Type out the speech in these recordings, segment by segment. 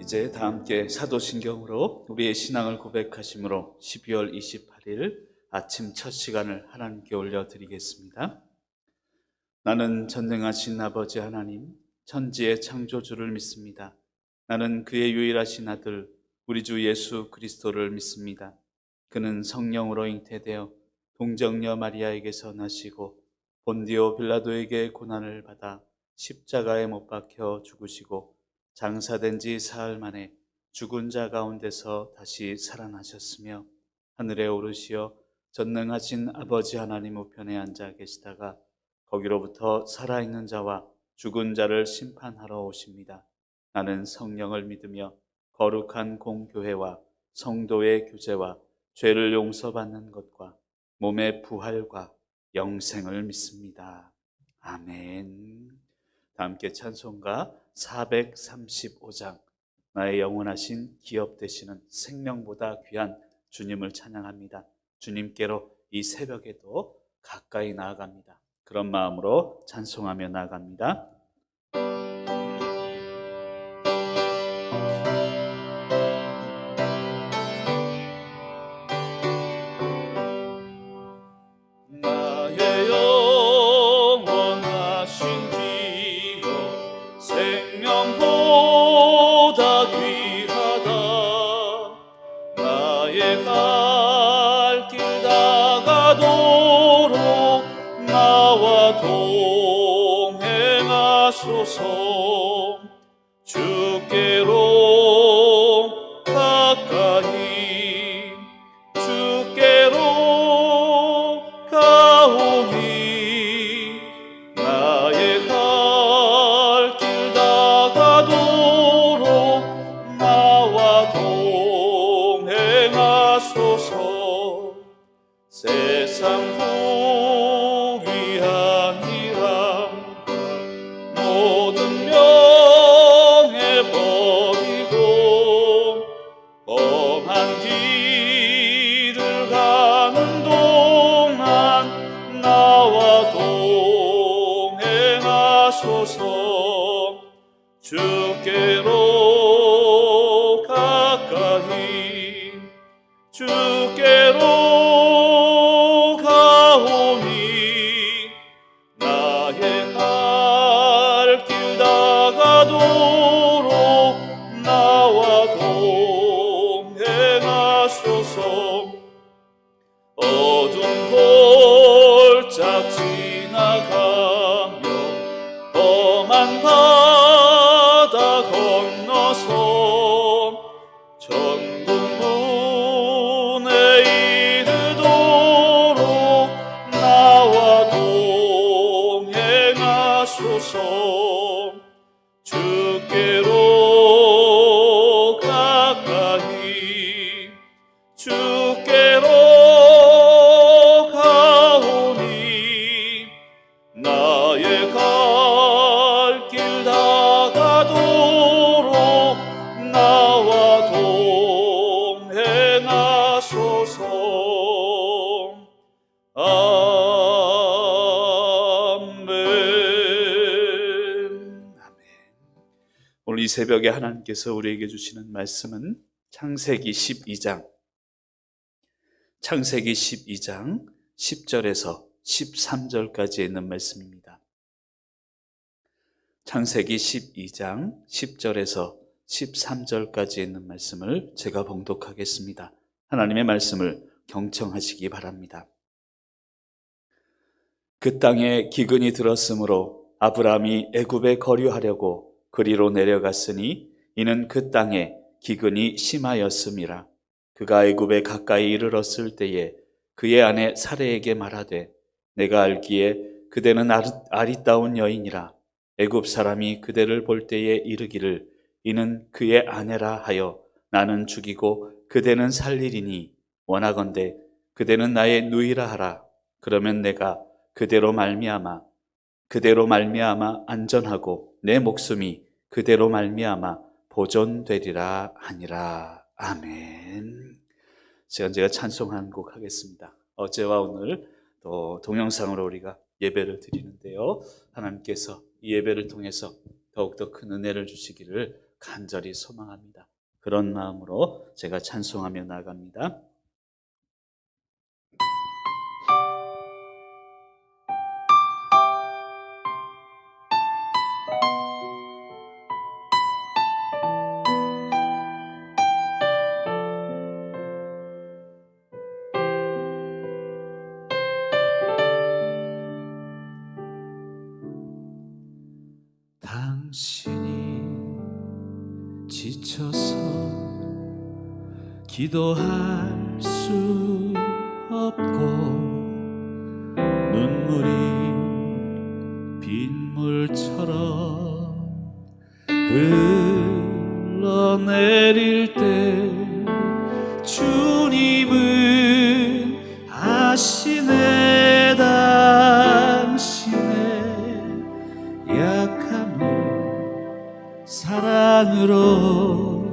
이제 다 함께 사도신경으로 우리의 신앙을 고백하심으로 12월 28일 아침 첫 시간을 하나님께 올려드리겠습니다. 나는 전능하신 아버지 하나님, 천지의 창조주를 믿습니다. 나는 그의 유일하신 아들 우리 주 예수 그리스도를 믿습니다. 그는 성령으로 잉태되어 동정녀 마리아에게서 나시고 본디오 빌라도에게 고난을 받아 십자가에 못 박혀 죽으시고 장사된 지 사흘 만에 죽은 자 가운데서 다시 살아나셨으며 하늘에 오르시어 전능하신 아버지 하나님 우편에 앉아 계시다가 거기로부터 살아있는 자와 죽은 자를 심판하러 오십니다. 나는 성령을 믿으며 거룩한 공교회와 성도의 교제와 죄를 용서받는 것과 몸의 부활과 영생을 믿습니다. 아멘. 다 함께 찬송가 435장 나의 영원하신 기업 되시는 생명보다 귀한 주님을 찬양합니다. 주님께로 이 새벽에도 가까이 나아갑니다. 그런 마음으로 찬송하며 나아갑니다. 나의 영원하신 기업 생명보다 귀하다. 나의 갈 길 다가도록 나와 동행하소서. 주께로 가까이 주께로 가오니 나의 갈 길 다가도록 나와 동행하소서. 세상 후위한 이람 모든 명예 버리고 험한 길을 가는 동안 나와 동행하소서. 주께로 가까이 주께로 가오니 나의 갈 길 다가도록 나와 동행하소서. 어둠 골짝 지나가며 험한 바다 건너서 천국 문에 이르도록 나와 동행하소서. 주께로 가까이 주께로 가오니 나의 갈 길 다가도록 나와 동행하소서. 아멘. 오늘 이 새벽에 하나님께서 우리에게 주시는 말씀은 창세기 12장 10절에서 13절까지 있는 말씀입니다. 창세기 12장 10절에서 13절까지 있는 말씀을 제가 봉독하겠습니다. 하나님의 말씀을 경청하시기 바랍니다. 그 땅에 기근이 들었으므로 아브라함이 애굽에 거류하려고 그리로 내려갔으니 이는 그 땅에 기근이 심하였음이라. 그가 애굽에 가까이 이르렀을 때에 그의 아내 사레에게 말하되 내가 알기에 그대는 아리따운 여인이라. 애굽 사람이 그대를 볼 때에 이르기를 이는 그의 아내라 하여 나는 죽이고 그대는 살리리니 원하건대 그대는 나의 누이라 하라. 그러면 내가 그대로 말미암아 안전하고 내 목숨이 그대로 말미암아 보존되리라 하니라. 아멘. 제가 찬송한 곡 하겠습니다. 어제와 오늘 또 동영상으로 우리가 예배를 드리는데요. 하나님께서 이 예배를 통해서 더욱더 큰 은혜를 주시기를 간절히 소망합니다. 그런 마음으로 제가 찬송하며 나갑니다. 당신이 지쳐서 기도할 수 없고 눈물이 빗물처럼 흘러내릴 때 주님은 아시네. 당신의 약함을 사랑으로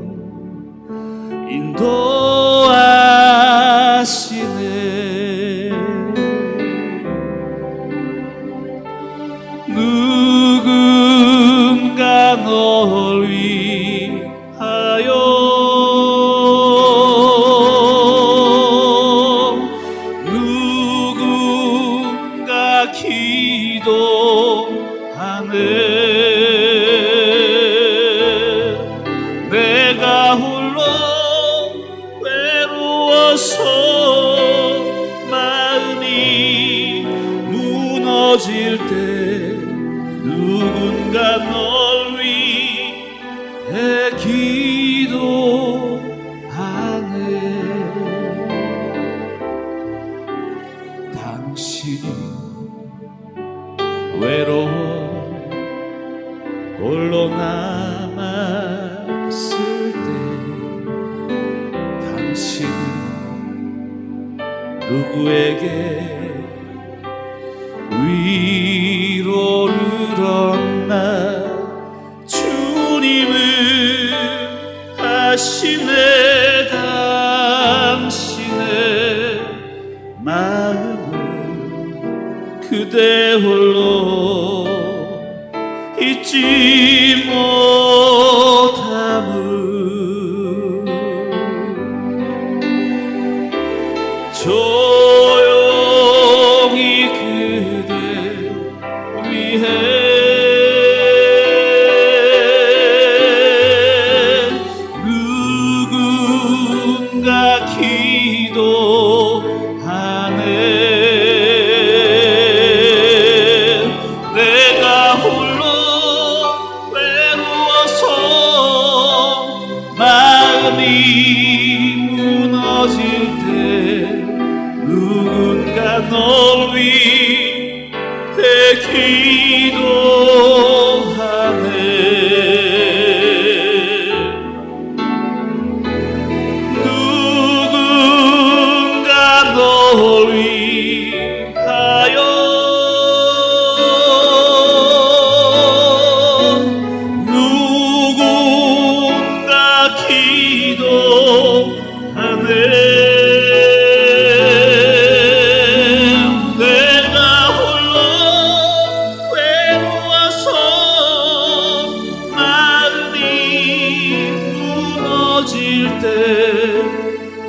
인도하시네. 누군가 널 위하여 누군가 기도하네. 내가 홀로 외로워서 마음이 무너질 때 누군가 널 위해 기도하네. 당신이 외로워 홀로 남았을 때 당신은 누구에게 위로를 얻나. 주님은 아시네. 당신의 마음을 그대 홀로 잊지 못함을 조용히 그대 위해 누군가 기도하네. 내가 홀로 외로워서 마음이 무너질 때 누군가 널 위해 기도하네. 누군가 널 위하여 누군가 기도하네.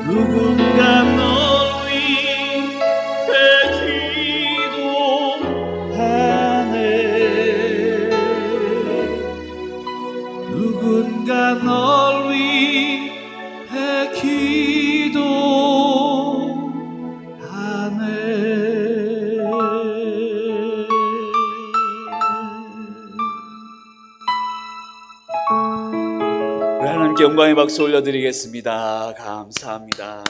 누군가 널 위해 기도하네. 누군가 널 위해 기도하네. 하나님께 영광의 박수 올려드리겠습니다. 감사합니다.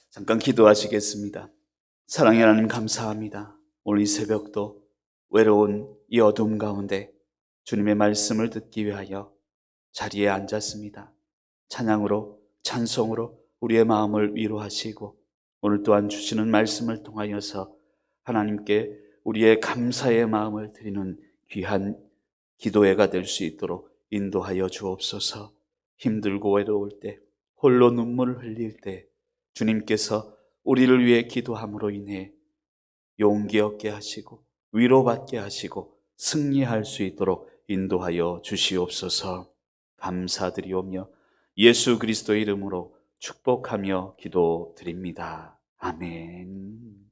잠깐 기도하시겠습니다. 사랑의 하나님 감사합니다. 오늘 이 새벽도 외로운 이 어둠 가운데 주님의 말씀을 듣기 위하여 자리에 앉았습니다. 찬양으로 찬송으로 우리의 마음을 위로하시고 오늘 또한 주시는 말씀을 통하여서 하나님께 우리의 감사의 마음을 드리는 귀한 기도회가 될 수 있도록 인도하여 주옵소서. 힘들고 외로울 때, 홀로 눈물을 흘릴 때 주님께서 우리를 위해 기도함으로 인해 용기 얻게 하시고 위로받게 하시고 승리할 수 있도록 인도하여 주시옵소서. 감사드리오며 예수 그리스도의 이름으로 축복하며 기도드립니다. 아멘.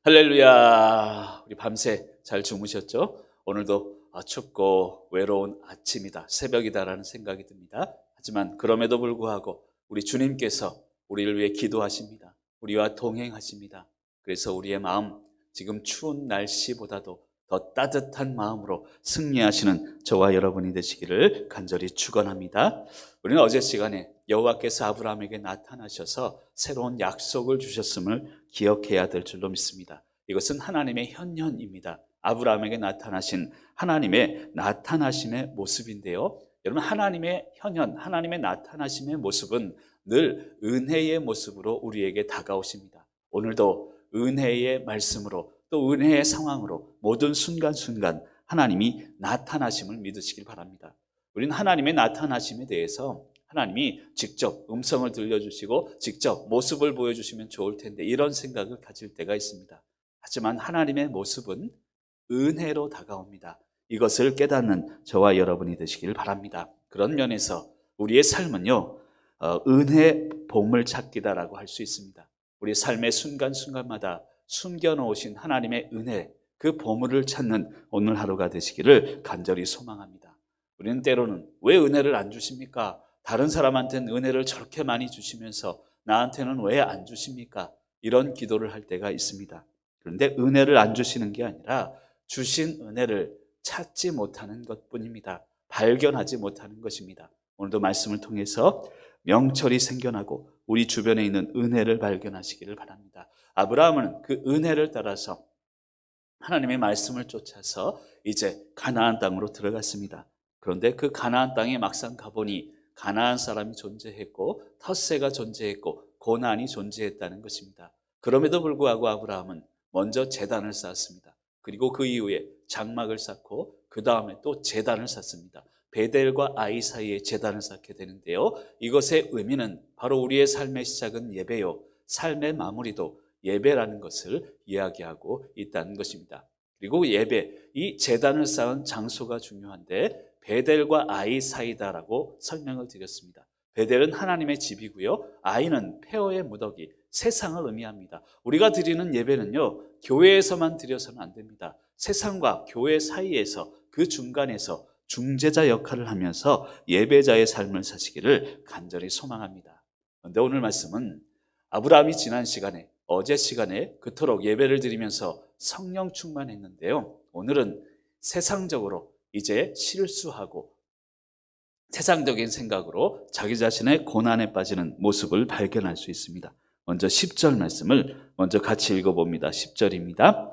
할렐루야. 우리 밤새 잘 주무셨죠? 오늘도 춥고 외로운 아침이다, 새벽이다라는 생각이 듭니다. 하지만 그럼에도 불구하고 우리 주님께서 우리를 위해 기도하십니다. 우리와 동행하십니다. 그래서 우리의 마음, 지금 추운 날씨보다도 더 따뜻한 마음으로 승리하시는 저와 여러분이 되시기를 간절히 축원합니다. 우리는 어제 시간에 여호와께서 아브라함에게 나타나셔서 새로운 약속을 주셨음을 기억해야 될 줄로 믿습니다. 이것은 하나님의 현현입니다. 아브라함에게 나타나신 하나님의 나타나심의 모습인데요. 여러분, 하나님의 현현, 하나님의 나타나심의 모습은 늘 은혜의 모습으로 우리에게 다가오십니다. 오늘도 은혜의 말씀으로, 또 은혜의 상황으로 모든 순간순간 하나님이 나타나심을 믿으시길 바랍니다. 우리는 하나님의 나타나심에 대해서 하나님이 직접 음성을 들려주시고 직접 모습을 보여주시면 좋을 텐데, 이런 생각을 가질 때가 있습니다. 하지만 하나님의 모습은 은혜로 다가옵니다. 이것을 깨닫는 저와 여러분이 되시길 바랍니다. 그런 면에서 우리의 삶은요, 은혜 보물찾기다라고 할 수 있습니다. 우리 삶의 순간순간마다 숨겨놓으신 하나님의 은혜, 그 보물을 찾는 오늘 하루가 되시기를 간절히 소망합니다. 우리는 때로는 왜 은혜를 안 주십니까? 다른 사람한테는 은혜를 저렇게 많이 주시면서 나한테는 왜 안 주십니까? 이런 기도를 할 때가 있습니다. 그런데 은혜를 안 주시는 게 아니라 주신 은혜를 찾지 못하는 것뿐입니다. 발견하지 못하는 것입니다. 오늘도 말씀을 통해서 명철이 생겨나고 우리 주변에 있는 은혜를 발견하시기를 바랍니다. 아브라함은 그 은혜를 따라서 하나님의 말씀을 쫓아서 이제 가나안 땅으로 들어갔습니다. 그런데 그 가나안 땅에 막상 가보니 가나안 사람이 존재했고 텃세가 존재했고 고난이 존재했다는 것입니다. 그럼에도 불구하고 아브라함은 먼저 제단을 쌓았습니다. 그리고 그 이후에 장막을 쌓고 그 다음에 또 제단을 쌓습니다. 베델과 아이 사이에 제단을 쌓게 되는데요, 이것의 의미는 바로 우리의 삶의 시작은 예배요, 삶의 마무리도 예배라는 것을 이야기하고 있다는 것입니다. 그리고 예배, 이 제단을 쌓은 장소가 중요한데 베델과 아이 사이다라고 설명을 드렸습니다. 베델은 하나님의 집이고요, 아이는 폐허의 무더기, 세상을 의미합니다. 우리가 드리는 예배는요, 교회에서만 드려서는 안 됩니다. 세상과 교회 사이에서, 그 중간에서 중재자 역할을 하면서 예배자의 삶을 사시기를 간절히 소망합니다. 그런데 오늘 말씀은 아브라함이 지난 시간에, 어제 시간에 그토록 예배를 드리면서 성령 충만했는데요, 오늘은 세상적으로 이제 실수하고 세상적인 생각으로 자기 자신의 고난에 빠지는 모습을 발견할 수 있습니다. 먼저 10절 말씀을 먼저 같이 읽어봅니다. 10절입니다.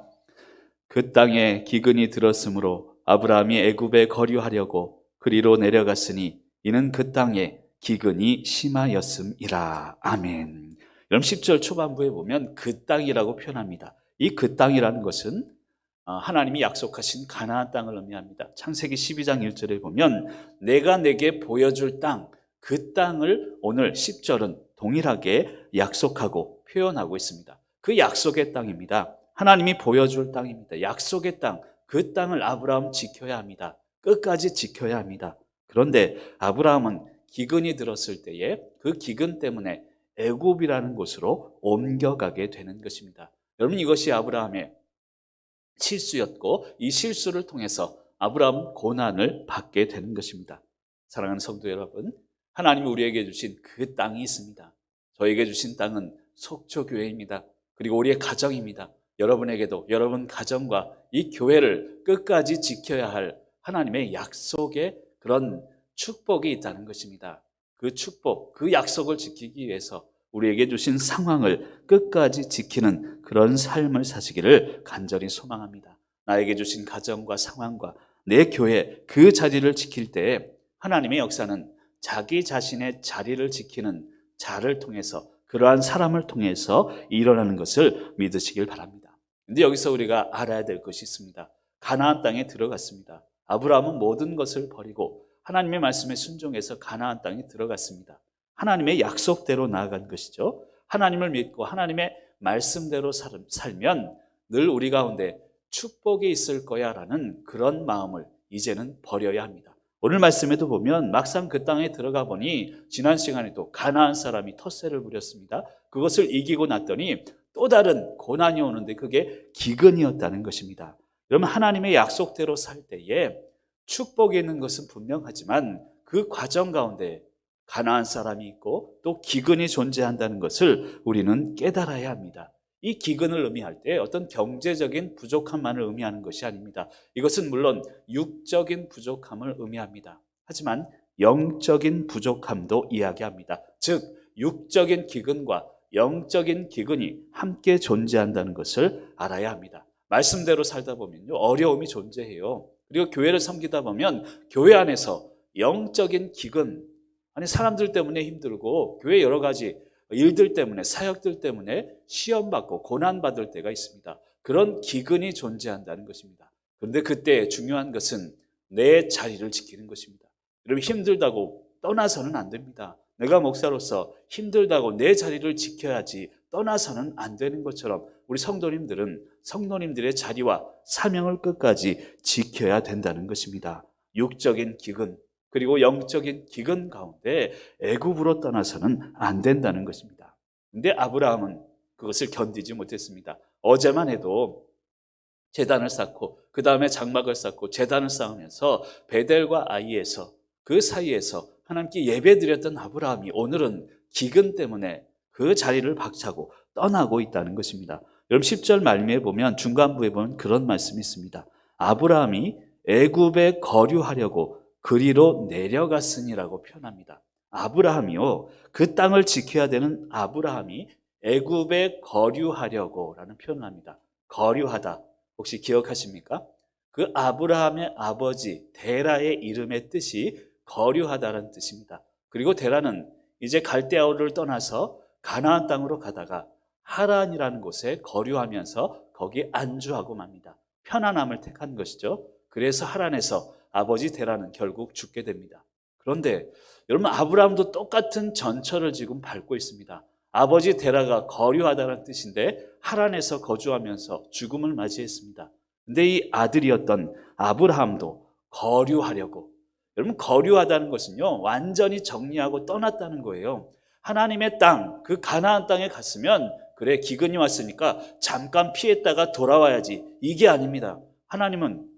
그 땅에 기근이 들었으므로 아브라함이 애굽에 거류하려고 그리로 내려갔으니 이는 그 땅에 기근이 심하였음이라. 아멘. 여러분, 10절 초반부에 보면 그 땅이라고 표현합니다. 이 그 땅이라는 것은 하나님이 약속하신 가나안 땅을 의미합니다. 창세기 12장 1절에 보면 내가 내게 보여줄 땅, 그 땅을 오늘 10절은 동일하게 약속하고 표현하고 있습니다. 그 약속의 땅입니다. 하나님이 보여줄 땅입니다. 약속의 땅, 그 땅을 아브라함은 지켜야 합니다. 끝까지 지켜야 합니다. 그런데 아브라함은 기근이 들었을 때에 그 기근 때문에 애굽이라는 곳으로 옮겨가게 되는 것입니다. 여러분, 이것이 아브라함의 실수였고 이 실수를 통해서 아브라함은 고난을 받게 되는 것입니다. 사랑하는 성도 여러분, 하나님이 우리에게 주신 그 땅이 있습니다. 저에게 주신 땅은 속초교회입니다. 그리고 우리의 가정입니다. 여러분에게도 여러분 가정과 이 교회를 끝까지 지켜야 할 하나님의 약속의 그런 축복이 있다는 것입니다. 그 축복, 그 약속을 지키기 위해서 우리에게 주신 상황을 끝까지 지키는 그런 삶을 사시기를 간절히 소망합니다. 나에게 주신 가정과 상황과 내 교회, 그 자리를 지킬 때에 하나님의 역사는 자기 자신의 자리를 지키는 자를 통해서, 그러한 사람을 통해서 일어나는 것을 믿으시길 바랍니다. 그런데 여기서 우리가 알아야 될 것이 있습니다. 가나안 땅에 들어갔습니다. 아브라함은 모든 것을 버리고 하나님의 말씀에 순종해서 가나안 땅에 들어갔습니다. 하나님의 약속대로 나아간 것이죠. 하나님을 믿고 하나님의 말씀대로 살면 늘 우리 가운데 축복이 있을 거야 라는 그런 마음을 이제는 버려야 합니다. 오늘 말씀에도 보면 막상 그 땅에 들어가 보니 지난 시간에도 가나안 사람이 텃세를 부렸습니다. 그것을 이기고 났더니 또 다른 고난이 오는데 그게 기근이었다는 것입니다. 여러분, 하나님의 약속대로 살 때에 축복이 있는 것은 분명하지만 그 과정 가운데 가나안 사람이 있고 또 기근이 존재한다는 것을 우리는 깨달아야 합니다. 이 기근을 의미할 때 어떤 경제적인 부족함만을 의미하는 것이 아닙니다. 이것은 물론 육적인 부족함을 의미합니다. 하지만 영적인 부족함도 이야기합니다. 즉 육적인 기근과 영적인 기근이 함께 존재한다는 것을 알아야 합니다. 말씀대로 살다 보면요, 어려움이 존재해요. 그리고 교회를 섬기다 보면 교회 안에서 영적인 기근, 아니 사람들 때문에 힘들고 교회 여러 가지 일들 때문에, 사역들 때문에 시험받고 고난받을 때가 있습니다. 그런 기근이 존재한다는 것입니다. 그런데 그때 중요한 것은 내 자리를 지키는 것입니다. 여러분, 힘들다고 떠나서는 안 됩니다. 내가 목사로서 힘들다고 내 자리를 지켜야지 떠나서는 안 되는 것처럼 우리 성도님들은 성도님들의 자리와 사명을 끝까지 지켜야 된다는 것입니다. 육적인 기근 그리고 영적인 기근 가운데 애굽으로 떠나서는 안 된다는 것입니다. 그런데 아브라함은 그것을 견디지 못했습니다. 어제만 해도 제단을 쌓고 그 다음에 장막을 쌓고 제단을 쌓으면서 베델과 아이에서 그 사이에서 하나님께 예배드렸던 아브라함이 오늘은 기근 때문에 그 자리를 박차고 떠나고 있다는 것입니다. 여러분 10절 말미에 보면 중간부에 보면 그런 말씀이 있습니다. 아브라함이 애굽에 거류하려고 그리로 내려갔으니라고 표현합니다. 아브라함이요, 그 땅을 지켜야 되는 아브라함이 애굽에 거류하려고 라는 표현을 합니다. 거류하다, 혹시 기억하십니까? 그 아브라함의 아버지 데라의 이름의 뜻이 거류하다라는 뜻입니다. 그리고 데라는 이제 갈대아우를 떠나서 가나안 땅으로 가다가 하란이라는 곳에 거류하면서 거기 안주하고 맙니다. 편안함을 택한 것이죠. 그래서 하란에서 아버지 데라는 결국 죽게 됩니다. 그런데 여러분, 아브라함도 똑같은 전철을 지금 밟고 있습니다. 아버지 데라가 거류하다는 뜻인데 하란에서 거주하면서 죽음을 맞이했습니다. 근데 이 아들이었던 아브라함도 거류하려고, 여러분 거류하다는 것은요 완전히 정리하고 떠났다는 거예요. 하나님의 땅, 그 가나안 땅에 갔으면 그래 기근이 왔으니까 잠깐 피했다가 돌아와야지, 이게 아닙니다. 하나님은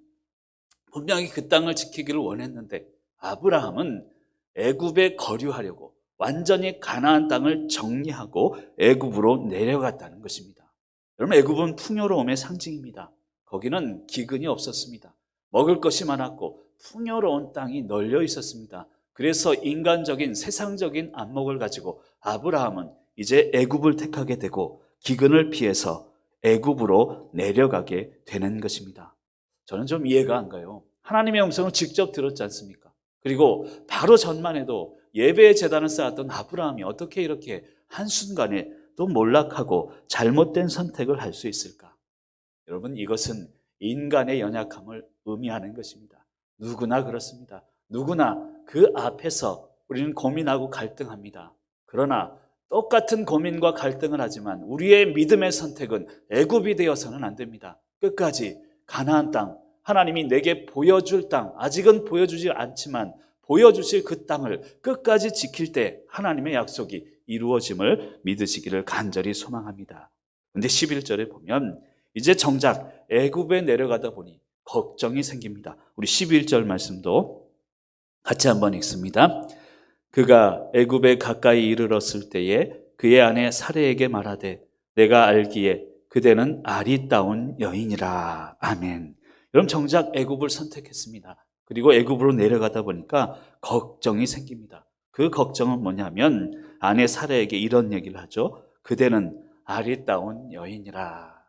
분명히 그 땅을 지키기를 원했는데 아브라함은 애굽에 거류하려고 완전히 가나안 땅을 정리하고 애굽으로 내려갔다는 것입니다. 여러분, 애굽은 풍요로움의 상징입니다. 거기는 기근이 없었습니다. 먹을 것이 많았고 풍요로운 땅이 널려 있었습니다. 그래서 인간적인 세상적인 안목을 가지고 아브라함은 이제 애굽을 택하게 되고 기근을 피해서 애굽으로 내려가게 되는 것입니다. 저는 좀 이해가 안 가요. 하나님의 음성을 직접 들었지 않습니까? 그리고 바로 전만 해도 예배의 제단을 쌓았던 아브라함이 어떻게 이렇게 한순간에 또 몰락하고 잘못된 선택을 할 수 있을까? 여러분, 이것은 인간의 연약함을 의미하는 것입니다. 누구나 그렇습니다. 누구나 그 앞에서 우리는 고민하고 갈등합니다. 그러나 똑같은 고민과 갈등을 하지만 우리의 믿음의 선택은 애굽이 되어서는 안 됩니다. 끝까지 가나안 땅, 하나님이 내게 보여줄 땅, 아직은 보여주지 않지만 보여주실 그 땅을 끝까지 지킬 때 하나님의 약속이 이루어짐을 믿으시기를 간절히 소망합니다. 그런데 11절에 보면 이제 정작 애굽에 내려가다 보니 걱정이 생깁니다. 우리 11절 말씀도 같이 한번 읽습니다. 그가 애굽에 가까이 이르렀을 때에 그의 아내 사레에게 말하되 내가 알기에 그대는 아리따운 여인이라. 아멘. 여러분, 정작 애굽을 선택했습니다. 그리고 애굽으로 내려가다 보니까 걱정이 생깁니다. 그 걱정은 뭐냐면 아내 사레에게 이런 얘기를 하죠. 그대는 아리따운 여인이라.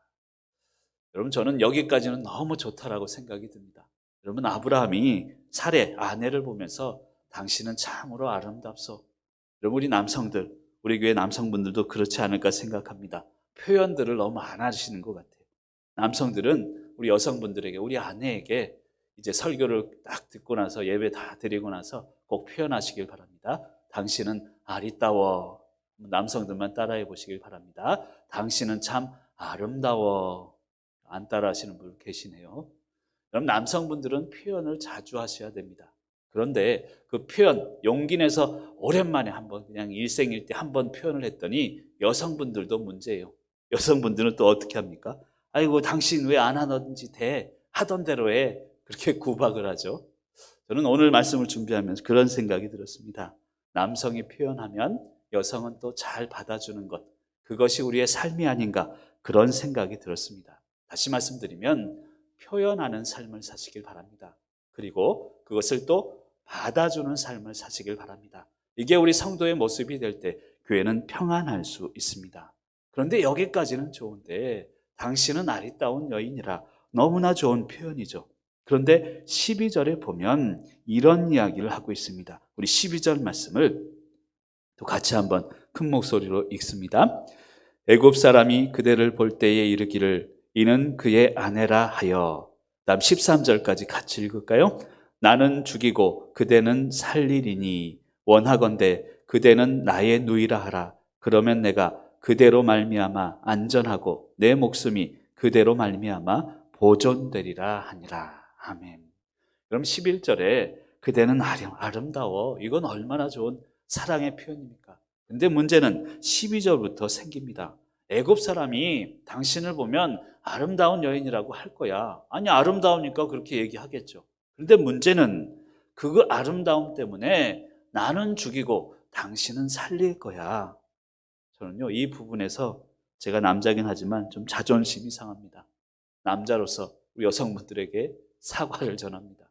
여러분, 저는 여기까지는 너무 좋다라고 생각이 듭니다. 여러분, 아브라함이 사레 아내를 보면서 당신은 참으로 아름답소. 여러분, 우리 남성들, 우리 교회 남성분들도 그렇지 않을까 생각합니다. 표현들을 너무 안 하시는 것 같아요. 남성들은 우리 여성분들에게, 우리 아내에게 이제 설교를 딱 듣고 나서 예배 다 드리고 나서 꼭 표현하시길 바랍니다. 당신은 아리따워. 남성들만 따라해 보시길 바랍니다. 당신은 참 아름다워. 안 따라 하시는 분 계시네요. 그럼 남성분들은 표현을 자주 하셔야 됩니다. 그런데 그 표현, 용기 내서 오랜만에 한번 그냥 일생일대 한번 표현을 했더니 여성분들도 문제예요. 여성분들은 또 어떻게 합니까? 아이고, 당신 왜 안 하는지 하던 대로 해. 그렇게 구박을 하죠. 저는 오늘 말씀을 준비하면서 그런 생각이 들었습니다. 남성이 표현하면 여성은 또 잘 받아주는 것, 그것이 우리의 삶이 아닌가, 그런 생각이 들었습니다. 다시 말씀드리면 표현하는 삶을 사시길 바랍니다. 그리고 그것을 또 받아주는 삶을 사시길 바랍니다. 이게 우리 성도의 모습이 될 때 교회는 평안할 수 있습니다. 그런데 여기까지는 좋은데 당신은 아리따운 여인이라, 너무나 좋은 표현이죠. 그런데 12절에 보면 이런 이야기를 하고 있습니다. 우리 12절 말씀을 또 같이 한번 큰 목소리로 읽습니다. 애굽 사람이 그대를 볼 때에 이르기를 이는 그의 아내라 하여. 다음 13절까지 같이 읽을까요? 나는 죽이고 그대는 살리리니 원하건대 그대는 나의 누이라 하라. 그러면 내가 그대로 말미암아 안전하고 내 목숨이 그대로 말미암아 보존되리라 하니라. 아멘. 그럼 11절에 그대는 아름다워. 이건 얼마나 좋은 사랑의 표현입니까? 근데 문제는 12절부터 생깁니다. 애굽 사람이 당신을 보면 아름다운 여인이라고 할 거야. 아니, 아름다우니까 그렇게 얘기하겠죠. 그런데 문제는 그 아름다움 때문에 나는 죽이고 당신은 살릴 거야. 저는요, 이 부분에서 제가 남자긴 하지만 좀 자존심이 상합니다. 남자로서 우리 여성분들에게 사과를 전합니다.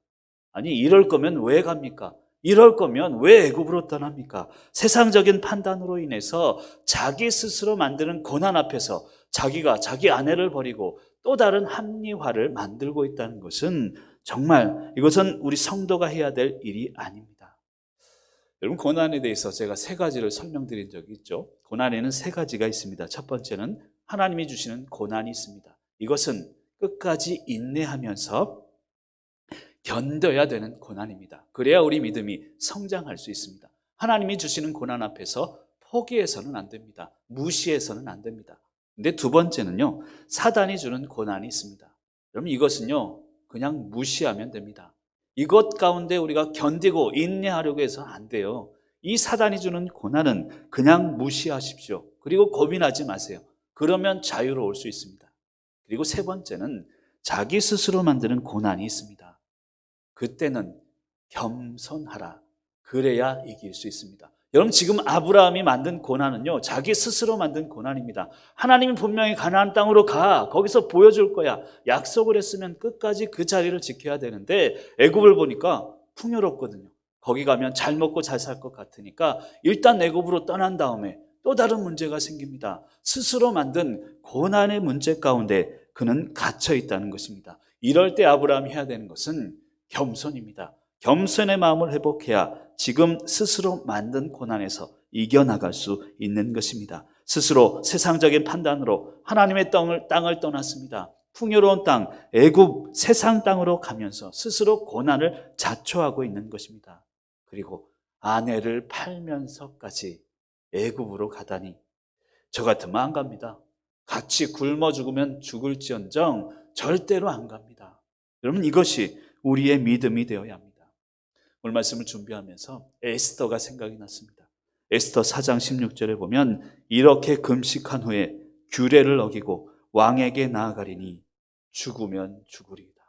아니, 이럴 거면 왜 갑니까? 이럴 거면 왜 애굽으로 떠납니까? 세상적인 판단으로 인해서 자기 스스로 만드는 고난 앞에서 자기가 자기 아내를 버리고 또 다른 합리화를 만들고 있다는 것은 정말 이것은 우리 성도가 해야 될 일이 아닙니다. 여러분, 고난에 대해서 제가 세 가지를 설명드린 적이 있죠. 고난에는 세 가지가 있습니다. 첫 번째는 하나님이 주시는 고난이 있습니다. 이것은 끝까지 인내하면서 견뎌야 되는 고난입니다. 그래야 우리 믿음이 성장할 수 있습니다. 하나님이 주시는 고난 앞에서 포기해서는 안 됩니다. 무시해서는 안 됩니다. 근데 두 번째는요, 사단이 주는 고난이 있습니다. 여러분, 이것은요, 그냥 무시하면 됩니다. 이것 가운데 우리가 견디고 인내하려고 해서 안 돼요. 이 사단이 주는 고난은 그냥 무시하십시오. 그리고 고민하지 마세요. 그러면 자유로울 수 있습니다. 그리고 세 번째는 자기 스스로 만드는 고난이 있습니다. 그때는 겸손하라. 그래야 이길 수 있습니다. 여러분, 지금 아브라함이 만든 고난은요, 자기 스스로 만든 고난입니다. 하나님이 분명히 가나안 땅으로 가, 거기서 보여줄 거야, 약속을 했으면 끝까지 그 자리를 지켜야 되는데 애굽을 보니까 풍요롭거든요. 거기 가면 잘 먹고 잘 살 것 같으니까 일단 애굽으로 떠난 다음에 또 다른 문제가 생깁니다. 스스로 만든 고난의 문제 가운데 그는 갇혀 있다는 것입니다. 이럴 때 아브라함이 해야 되는 것은 겸손입니다. 겸손의 마음을 회복해야 지금 스스로 만든 고난에서 이겨나갈 수 있는 것입니다. 스스로 세상적인 판단으로 하나님의 땅을 떠났습니다. 풍요로운 땅, 애굽 세상 땅으로 가면서 스스로 고난을 자초하고 있는 것입니다. 그리고 아내를 팔면서까지 애굽으로 가다니, 저 같으면 안 갑니다. 같이 굶어 죽으면 죽을지언정 절대로 안 갑니다. 여러분, 이것이 우리의 믿음이 되어야 합니다. 오늘 말씀을 준비하면서 에스더가 생각이 났습니다. 에스더 4장 16절에 보면 이렇게 금식한 후에 규례를 어기고 왕에게 나아가리니 죽으면 죽으리이다.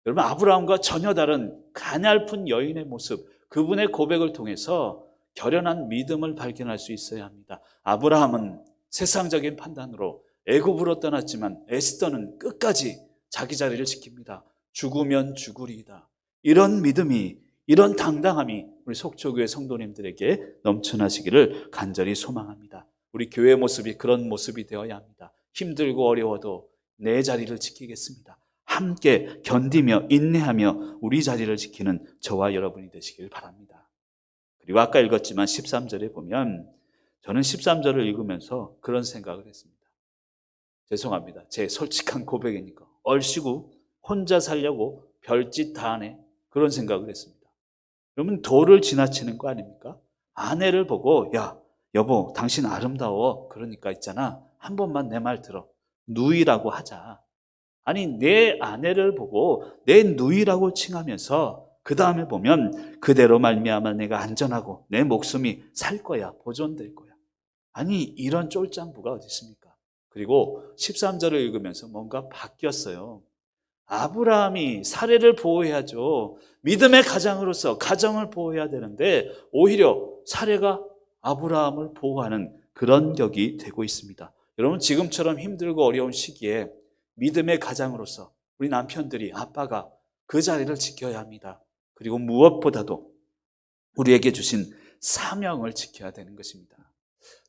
여러분, 아브라함과 전혀 다른 가냘픈 여인의 모습, 그분의 고백을 통해서 결연한 믿음을 발견할 수 있어야 합니다. 아브라함은 세상적인 판단으로 애굽으로 떠났지만 에스더는 끝까지 자기 자리를 지킵니다. 죽으면 죽으리이다. 이런 믿음이, 이런 당당함이 우리 속초교회 성도님들에게 넘쳐나시기를 간절히 소망합니다. 우리 교회의 모습이 그런 모습이 되어야 합니다. 힘들고 어려워도 내 자리를 지키겠습니다. 함께 견디며 인내하며 우리 자리를 지키는 저와 여러분이 되시길 바랍니다. 그리고 아까 읽었지만 13절에 보면 저는 13절을 읽으면서 그런 생각을 했습니다. 죄송합니다. 제 솔직한 고백이니까. 얼씨구 혼자 살려고 별짓 다 하네. 그런 생각을 했습니다. 여러분, 도를 지나치는 거 아닙니까? 아내를 보고 야, 여보, 당신 아름다워. 그러니까 있잖아. 한 번만 내 말 들어. 누이라고 하자. 아니, 내 아내를 보고 내 누이라고 칭하면서 그 다음에 보면 그대로 말미암아 내가 안전하고 내 목숨이 살 거야, 보존될 거야. 아니, 이런 쫄짱부가 어디 있습니까? 그리고 13절을 읽으면서 뭔가 바뀌었어요. 아브라함이 사례를 보호해야죠. 믿음의 가장으로서 가정을 보호해야 되는데 오히려 사례가 아브라함을 보호하는 그런 격이 되고 있습니다. 여러분, 지금처럼 힘들고 어려운 시기에 믿음의 가장으로서 우리 남편들이, 아빠가 그 자리를 지켜야 합니다. 그리고 무엇보다도 우리에게 주신 사명을 지켜야 되는 것입니다.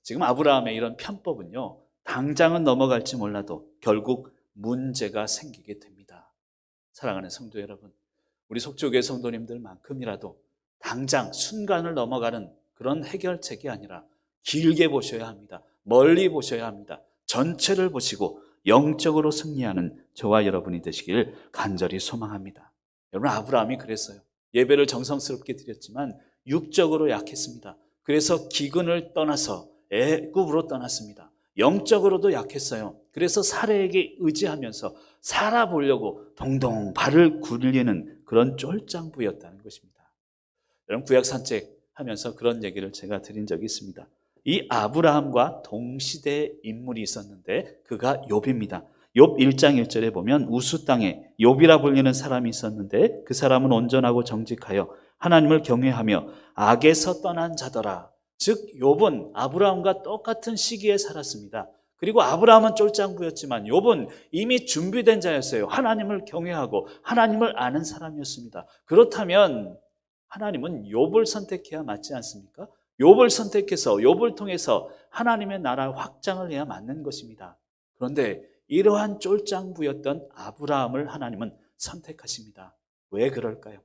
지금 아브라함의 이런 편법은요, 당장은 넘어갈지 몰라도 결국 문제가 생기게 됩니다. 사랑하는 성도 여러분, 우리 속초교회 성도님들만큼이라도 당장 순간을 넘어가는 그런 해결책이 아니라 길게 보셔야 합니다. 멀리 보셔야 합니다. 전체를 보시고 영적으로 승리하는 저와 여러분이 되시길 간절히 소망합니다. 여러분, 아브라함이 그랬어요. 예배를 정성스럽게 드렸지만 육적으로 약했습니다. 그래서 기근을 떠나서 애굽으로 떠났습니다. 영적으로도 약했어요. 그래서 사례에게 의지하면서 살아보려고 동동 발을 굴리는 그런 쫄짱부였다는 것입니다. 여러분, 구약 산책하면서 그런 얘기를 제가 드린 적이 있습니다. 이 아브라함과 동시대의 인물이 있었는데 그가 욥입니다. 욥 1장 1절에 보면 우수 땅에 욥이라 불리는 사람이 있었는데 그 사람은 온전하고 정직하여 하나님을 경외하며 악에서 떠난 자더라. 즉 욥은 아브라함과 똑같은 시기에 살았습니다. 그리고 아브라함은 쫄짱부였지만 욥은 이미 준비된 자였어요. 하나님을 경외하고 하나님을 아는 사람이었습니다. 그렇다면 하나님은 욥을 선택해야 맞지 않습니까? 욥을 선택해서 욥을 통해서 하나님의 나라 확장을 해야 맞는 것입니다. 그런데 이러한 쫄짱부였던 아브라함을 하나님은 선택하십니다. 왜 그럴까요?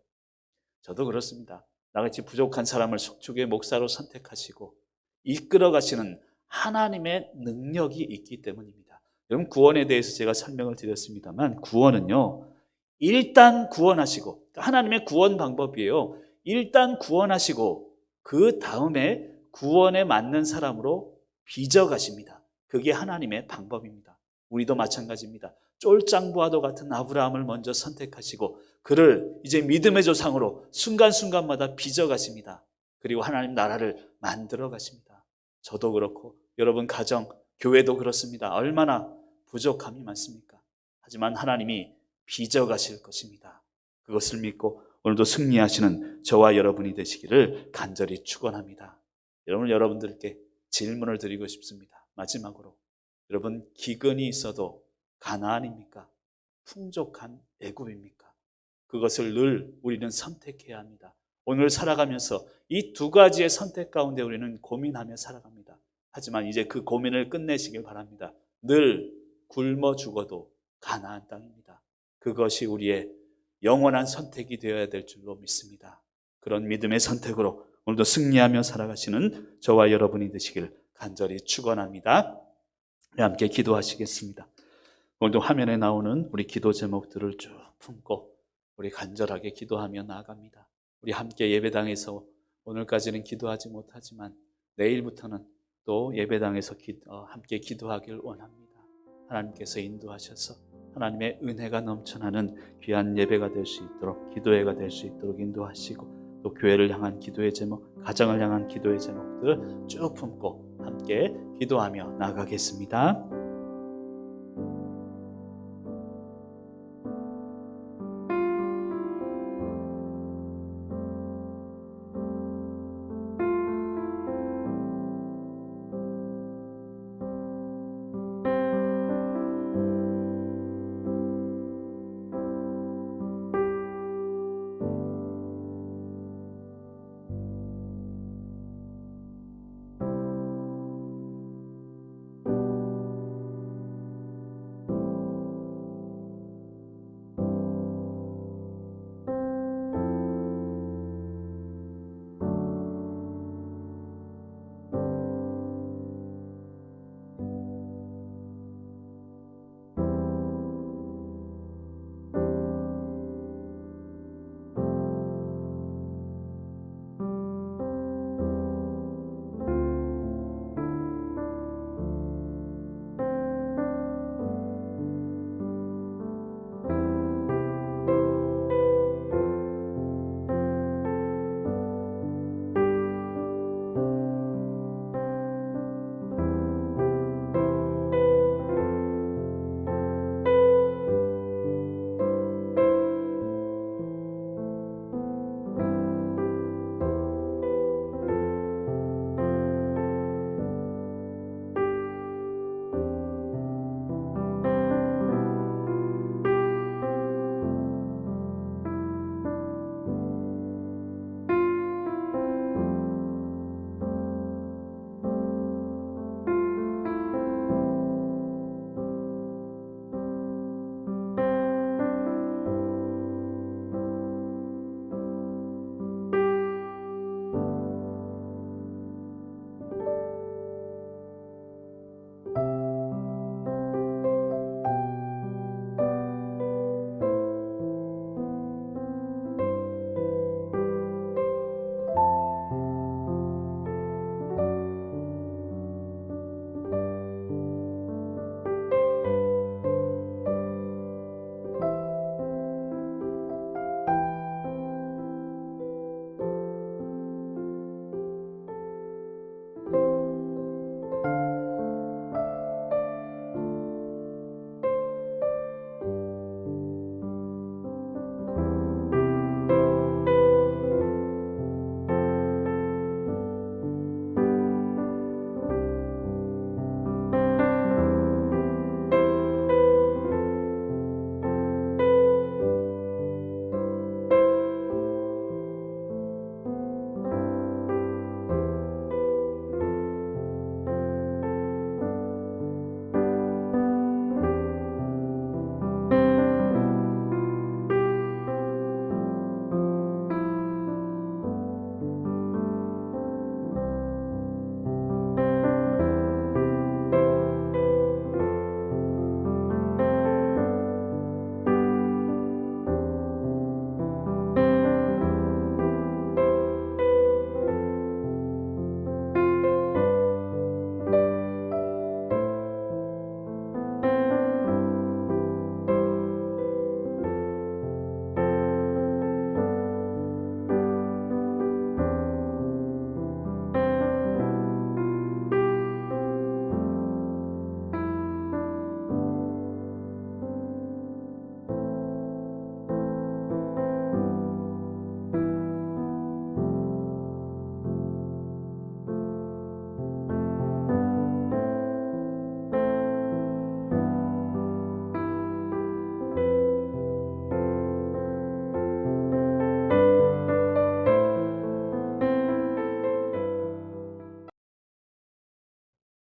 저도 그렇습니다. 나같이 부족한 사람을 속촉의 목사로 선택하시고 이끌어 가시는 하나님의 능력이 있기 때문입니다. 여러분, 구원에 대해서 제가 설명을 드렸습니다만 구원은요, 일단 구원하시고, 하나님의 구원 방법이에요. 일단 구원하시고 그 다음에 구원에 맞는 사람으로 빚어가십니다. 그게 하나님의 방법입니다. 우리도 마찬가지입니다. 쫄짱부와도 같은 아브라함을 먼저 선택하시고 그를 이제 믿음의 조상으로 순간순간마다 빚어가십니다. 그리고 하나님 나라를 만들어 가십니다. 저도 그렇고 여러분 가정, 교회도 그렇습니다. 얼마나 부족함이 많습니까? 하지만 하나님이 빚어가실 것입니다. 그것을 믿고 오늘도 승리하시는 저와 여러분이 되시기를 간절히 축원합니다. 여러분들께 질문을 드리고 싶습니다. 마지막으로 여러분, 기근이 있어도 가나안입니까? 풍족한 애굽입니까? 그것을 늘 우리는 선택해야 합니다. 오늘 살아가면서 이 두 가지의 선택 가운데 우리는 고민하며 살아갑니다. 하지만 이제 그 고민을 끝내시길 바랍니다. 늘 굶어 죽어도 가나안 땅입니다. 그것이 우리의 영원한 선택이 되어야 될 줄로 믿습니다. 그런 믿음의 선택으로 오늘도 승리하며 살아가시는 저와 여러분이 되시길 간절히 축원합니다. 함께 기도하시겠습니다. 오늘도 화면에 나오는 우리 기도 제목들을 쭉 품고 우리 간절하게 기도하며 나아갑니다. 우리 함께 예배당에서 오늘까지는 기도하지 못하지만 내일부터는 또 예배당에서 함께 기도하길 원합니다. 하나님께서 인도하셔서 하나님의 은혜가 넘쳐나는 귀한 예배가 될 수 있도록, 기도회가 될 수 있도록 인도하시고 또 교회를 향한 기도의 제목, 가정을 향한 기도의 제목들을 쭉 품고 함께 기도하며 나아가겠습니다.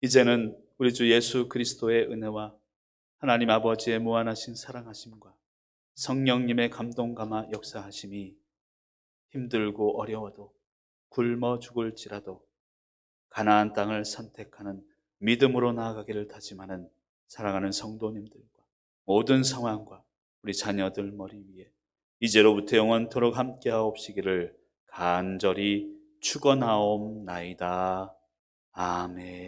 이제는 우리 주 예수 그리스도의 은혜와 하나님 아버지의 무한하신 사랑하심과 성령님의 감동 감화 역사하심이 힘들고 어려워도 굶어 죽을지라도 가나안 땅을 선택하는 믿음으로 나아가기를 다짐하는 사랑하는 성도님들과 모든 상황과 우리 자녀들 머리 위에 이제로부터 영원토록 함께하옵시기를 간절히 축원하옵나이다. 아멘.